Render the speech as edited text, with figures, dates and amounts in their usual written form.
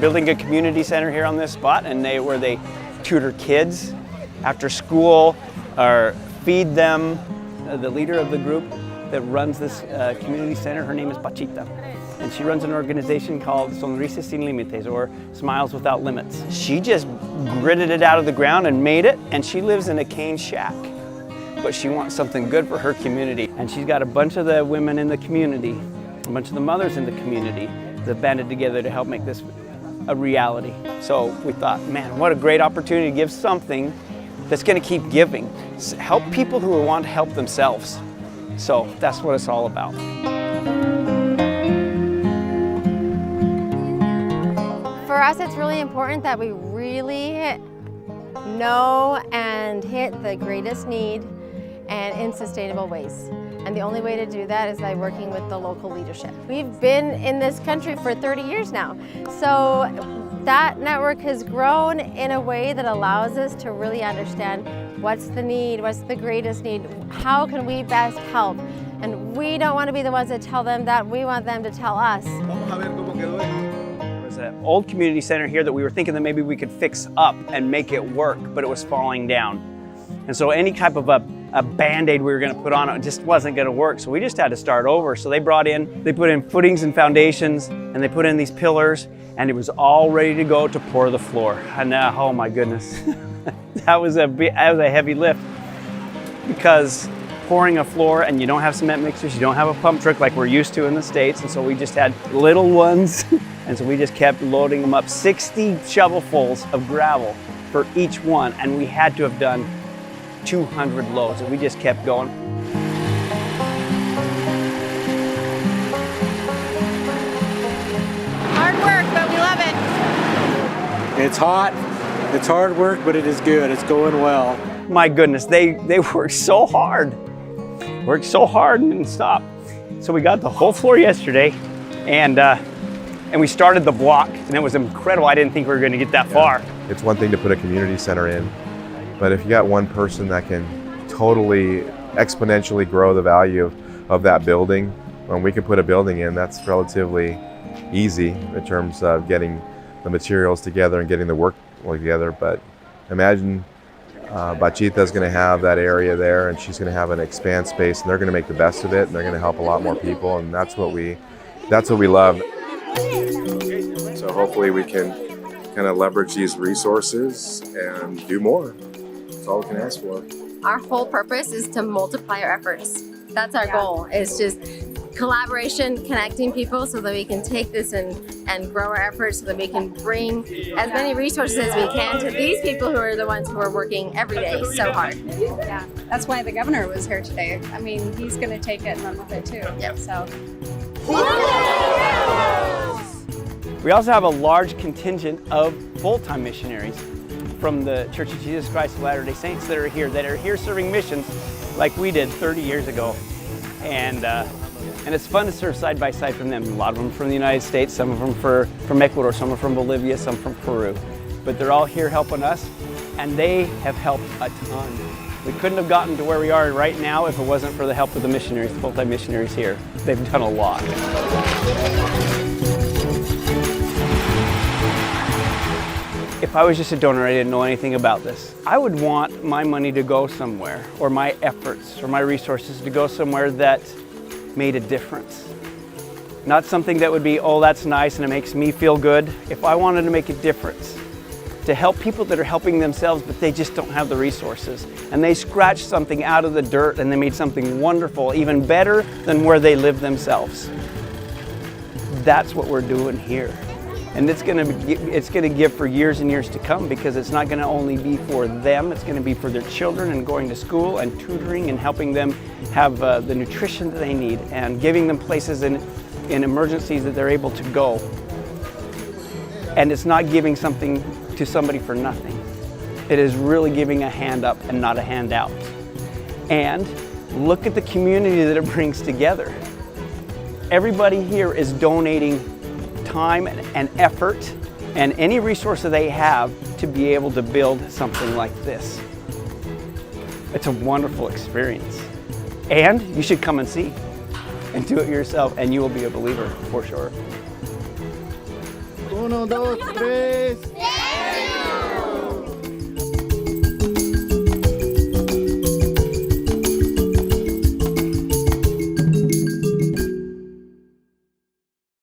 building a community center here on this spot, and where they tutor kids after school or feed them. The leader of the group that runs this community center, her name is Pachita. And she runs an organization called Sonrisas Sin Límites, or Smiles Without Limits. She just gritted it out of the ground and made it, and she lives in a cane shack. But she wants something good for her community. And she's got a bunch of the women in the community, a bunch of the mothers in the community that banded together to help make this a reality. So we thought, man, what a great opportunity to give something that's gonna keep giving. Help people who want to help themselves. So that's what it's all about. For us, it's really important that we really know and hit the greatest need and in sustainable ways. And the only way to do that is by working with the local leadership. We've been in this country for 30 years now. So that network has grown in a way that allows us to really understand what's the need, what's the greatest need, how can we best help. And we don't want to be the ones that tell them that, we want them to tell us. There's an old community center here that we were thinking that maybe we could fix up and make it work, but it was falling down. And so any type of a Band-Aid we were going to put on it just wasn't going to work. So we just had to start over. So they put in footings and foundations, and they put in these pillars, and it was all ready to go to pour the floor. And oh my goodness, that was a heavy lift, because pouring a floor and you don't have cement mixers, you don't have a pump truck like we're used to in the States. And so we just had little ones. And so we just kept loading them up, 60 shovelfuls of gravel for each one. And we had to have done 200 loads, and we just kept going. Hard work, but we love it. It's hot, it's hard work, but it is good, it's going well. My goodness, they worked so hard and didn't stop. So we got the whole floor yesterday, and we started the block, and it was incredible. I didn't think we were going to get that far. It's one thing to put a community center in, but if you got one person that can totally exponentially grow the value of that building, when we can put a building in, that's relatively easy in terms of getting the materials together and getting the work together. But imagine Bachita's going to have that area there, and she's going to have an expand space, and they're going to make the best of it, and they're going to help a lot more people, and that's what we love. So hopefully we can kind of leverage these resources and do more. That's all we can ask for. Our whole purpose is to multiply our efforts. That's our goal. It's just collaboration, connecting people so that we can take this and grow our efforts, so that we can bring as many resources as we can to these people who are the ones who are working every day so hard. Yeah, that's why the governor was here today. I mean, he's going to take it and run with it too. Yep. So. We also have a large contingent of full-time missionaries from the Church of Jesus Christ of Latter-day Saints that are here serving missions like we did 30 years ago. And it's fun to serve side by side from them. A lot of them from the United States, some of them from Ecuador, some are from Bolivia, some from Peru. But they're all here helping us, and they have helped a ton. We couldn't have gotten to where we are right now if it wasn't for the help of the missionaries, the full-time missionaries here. They've done a lot. If I was just a donor, I didn't know anything about this, I would want my money to go somewhere, or my efforts or my resources to go somewhere that made a difference. Not something that would be, oh, that's nice and it makes me feel good. If I wanted to make a difference, to help people that are helping themselves, but they just don't have the resources, and they scratched something out of the dirt and they made something wonderful, even better than where they live themselves. That's what we're doing here. And it's going to give for years and years to come, because it's not going to only be for them, it's going to be for their children, and going to school and tutoring and helping them have the nutrition that they need, and giving them places in emergencies that they're able to go. And it's not giving something to somebody for nothing. It is really giving a hand up and not a handout. And look at the community that it brings together. Everybody here is donating time and effort and any resource that they have to be able to build something like this. It's a wonderful experience, and you should come and see and do it yourself, and you will be a believer for sure. 1, 2, 3.